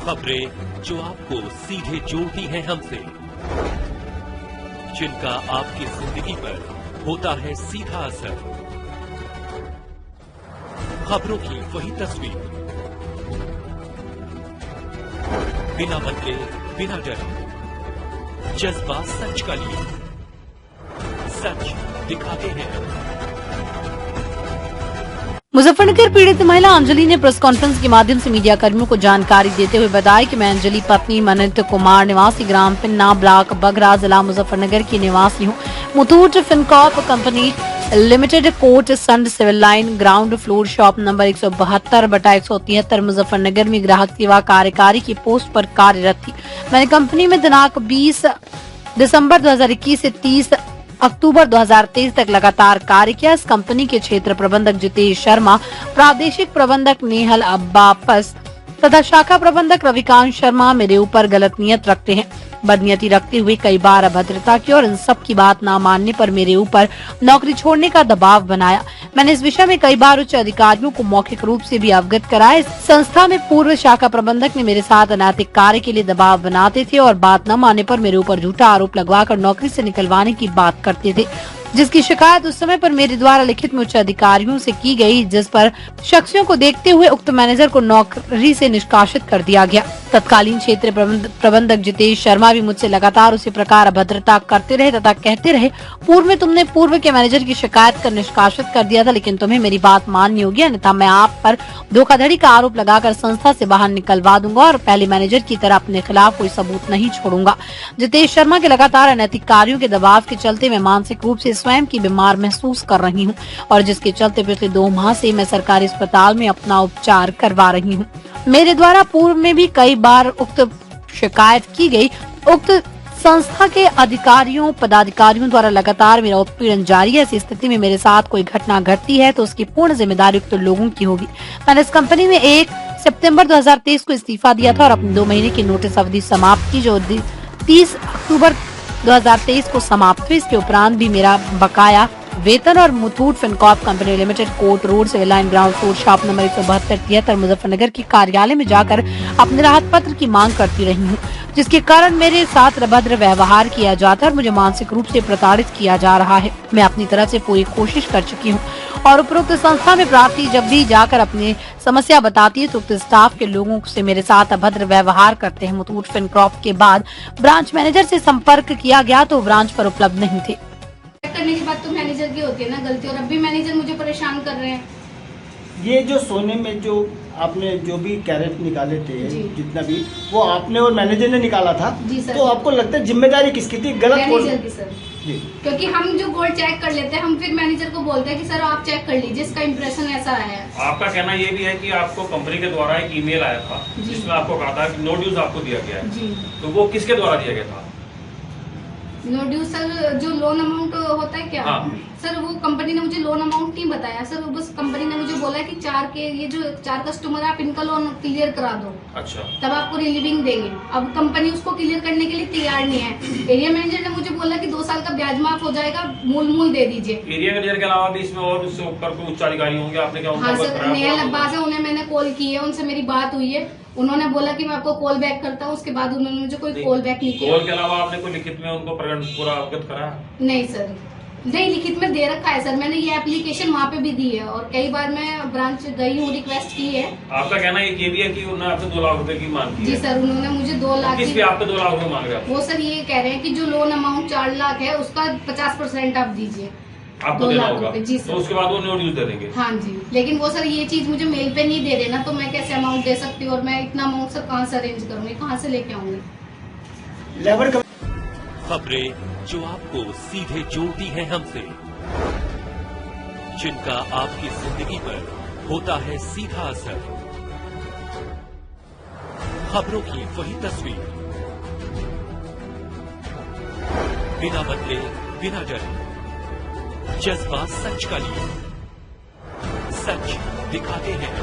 खबरें जो आपको सीधे जोड़ती हैं हमसे, जिनका आपकी जिंदगी पर होता है सीधा असर। खबरों की वही तस्वीर, बिना बदले बिना डरे, जज्बा सच का लिए, सच दिखाते हैं। मुजफ्फरनगर पीड़ित महिला अंजलि ने प्रेस कॉन्फ्रेंस के माध्यम से मीडिया कर्मियों को जानकारी देते हुए बताया कि मैं अंजलि पत्नी मनोज कुमार निवासी ग्राम पिन्ना ब्लॉक बगरा जिला मुजफ्फरनगर की निवासी हूँ। Muthoot Fincorp company limited court संड civil line ground floor shop number 172/173 Muzaffarnagar में ग्राहक सेवा कार्यकारी की पोस्ट पर कार्यरत थी। मैंने कंपनी में दिनांक 20 दिसंबर 2021 से 30 अक्टूबर 2023 तक लगातार कार्य किया। इस कंपनी के क्षेत्र प्रबंधक जितेश शर्मा, प्रादेशिक प्रबंधक नेहल अब्बापस तथा शाखा प्रबंधक रविकांत शर्मा मेरे ऊपर गलत नियत रखते हैं। बदनीयती रखते हुए कई बार अभद्रता की और इन सब की बात न मानने पर मेरे ऊपर नौकरी छोड़ने का दबाव बनाया। मैंने इस विषय में कई बार उच्च अधिकारियों को मौखिक रूप से भी अवगत कराया। इस संस्था में पूर्व शाखा प्रबंधक ने मेरे साथ अनैतिक कार्य के लिए दबाव बनाते थे और बात न मानने पर मेरे ऊपर झूठा आरोप लगवाकर नौकरी से निकलवाने की बात करते थे, जिसकी शिकायत उस समय पर मेरे द्वारा लिखित में उच्च अधिकारियों से की गई, जिस पर शख्सियों को देखते हुए उक्त मैनेजर को नौकरी से निष्कासित कर दिया गया। तत्कालीन क्षेत्र प्रबंधक जितेश शर्मा भी मुझसे लगातार उसी प्रकार अभद्रता करते रहे तथा कहते रहे, पूर्व में तुमने पूर्व के मैनेजर की शिकायत कर निष्कासित कर दिया था, लेकिन तुम्हें मेरी बात माननी होगी, अन्यथा मैं आप पर धोखाधड़ी का आरोप लगाकर संस्था से बाहर निकलवा दूंगा और पहले मैनेजर की तरह अपने खिलाफ कोई सबूत नहीं छोड़ूंगा। जितेश शर्मा के लगातार अनैतिक कार्यों के दबाव के चलते मैं मानसिक रूप से स्वयं की बीमार महसूस कर रही हूँ और जिसके चलते पिछले 2 माह से मैं सरकारी अस्पताल में अपना उपचार करवा रही हूँ। मेरे द्वारा पूर्व में भी कई बार उक्त शिकायत की गई। उक्त संस्था के अधिकारियों पदाधिकारियों द्वारा लगातार मेरा उत्पीड़न जारी है। ऐसी स्थिति में मेरे साथ कोई घटना घटती है तो उसकी पूर्ण जिम्मेदारी उक्त लोगों की होगी। मैंने इस कंपनी में 1 सितंबर 2023 को इस्तीफा दिया था और अपनी 2 महीने की नोटिस अवधि समाप्त की, जो 30 अक्टूबर 2023 को समाप्त हुई। इसके उपरांत भी मेरा बकाया वेतन और Muthoot Fincorp company limited court road civil line ground floor shop number 172-73 Muzaffarnagar के कार्यालय में जाकर अपने राहत पत्र की मांग करती रही हूँ, जिसके कारण मेरे साथ अभद्र व्यवहार किया जाता है और मुझे मानसिक रूप से प्रताड़ित किया जा रहा है। मैं अपनी तरफ से पूरी कोशिश कर चुकी हूँ और उपरोक्त संस्था में प्रार्थी जब भी जाकर अपनी समस्या बताती है तो उक्त स्टाफ के लोगों से मेरे साथ अभद्र व्यवहार करते हैं। मुथूट फिनकॉर्प के बाद ब्रांच मैनेजर से संपर्क किया गया तो ब्रांच पर उपलब्ध नहीं थे। करने के बाद तो मैनेजर की होती है ना गलती, और अब भी मैनेजर मुझे परेशान कर रहे हैं। ये जो सोने में जो आपने जो भी कैरेट निकाले थे जितना भी, वो आपने और मैनेजर ने निकाला था जी सर। तो आपको लगता है जिम्मेदारी किसकी थी? गलत मैनेजर की सर जी। क्योंकि हम जो गोल्ड चेक कर लेते हैं, हम फिर मैनेजर को बोलते हैं कि सर आप चेक कर लीजिए, इसका इम्प्रेशन ऐसा आया है। आपका कहना ये भी है कि आपको कंपनी के द्वारा एक ईमेल आया था जिसमें आपको कहा था कि नो ड्यूज आपको दिया गया है जी। तो वो किसके द्वारा दिया गया था? नो ड्यू सर, जो लोन अमाउंट होता है क्या? हाँ। सर वो कंपनी ने मुझे लोन अमाउंट नहीं बताया सर, वो बस कंपनी ने मुझे बोला कि ये जो 4 कस्टमर है आप इनका लोन क्लियर करा दो, अच्छा तब आपको रिलीविंग देंगे। अब कंपनी उसको क्लियर करने के लिए तैयार नहीं है। एरिया मैनेजर ने मुझे बोला कि 2 साल का ब्याज माफ हो जाएगा, मूल दे दीजिए। एरिया मैनेजर के अलावा भी इसमें और उससे ऊपर कोई उच्च अधिकारी होंगे, आपने क्या? हाँ सर, नेहल अब्बास है, उन्हें मैंने कॉल की है, उनसे मेरी बात हुई है, उन्होंने बोला कि मैं आपको कॉल बैक करता हूँ। उसके बाद उन्होंने मुझे कोई कॉल बैक नहीं किया। कॉल के अलावा आपने कोई लिखित में उनको पूरा अवगत करा? नहीं सर, नहीं लिखित में दे रखा है सर, मैंने ये एप्लीकेशन वहाँ पे भी दी है और कई बार मैं ब्रांच गई हूँ, रिक्वेस्ट की है। आपका कहना ये भी है कि उन्होंने आपसे 2 लाख रुपए की मांग की? जी सर, उन्होंने मुझे 2 लाख। किस पे आपको 2 लाख रुपए मांग रहे हैं? वो सर ये कह रहे हैं कि जो लोन अमाउंट 4 लाख है उसका 50% आप दीजिए, आपको देना होगा। जी सर। तो उसके बाद वो नो ड्यूज दे देंगे? हाँ जी, लेकिन वो सर ये चीज मुझे मेल पे नहीं दे रहे ना, तो मैं कैसे अमाउंट दे सकती हूँ और मैं इतना अमाउंट सर कहाँ से अरेंज करूँगी, कहाँ से लेके आऊंगी? खबरें जो आपको सीधे जोड़ती हैं हमसे, जिनका आपकी जिंदगी पर होता है सीधा असर। खबरों की वही तस्वीर, बिना बदले बिना डरे, जज्बा सच का लिए, सच दिखाते हैं।